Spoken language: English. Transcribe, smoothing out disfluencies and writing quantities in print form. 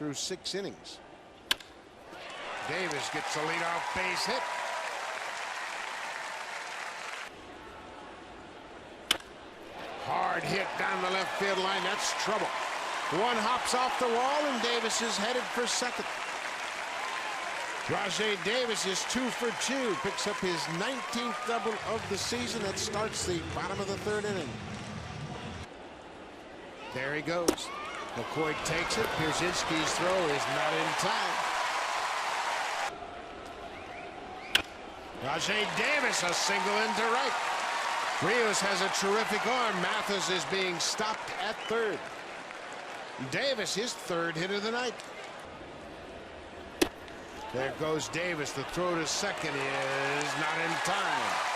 through 6 innings. Davis gets a leadoff base hit. Hard hit down the left field line. That's trouble. One hops off the wall, and Davis is headed for second. Rajay Davis is 2 for 2. Picks up his 19th double of the season. That starts the bottom of the 3rd inning. There he goes. McCoy takes it. Pierzynski's throw is not in time. Rajay Davis, a single into right. Rios has a terrific arm. Mathis is being stopped at 3rd. Davis, his 3rd hit of the night. There goes Davis. The throw to second is not in time.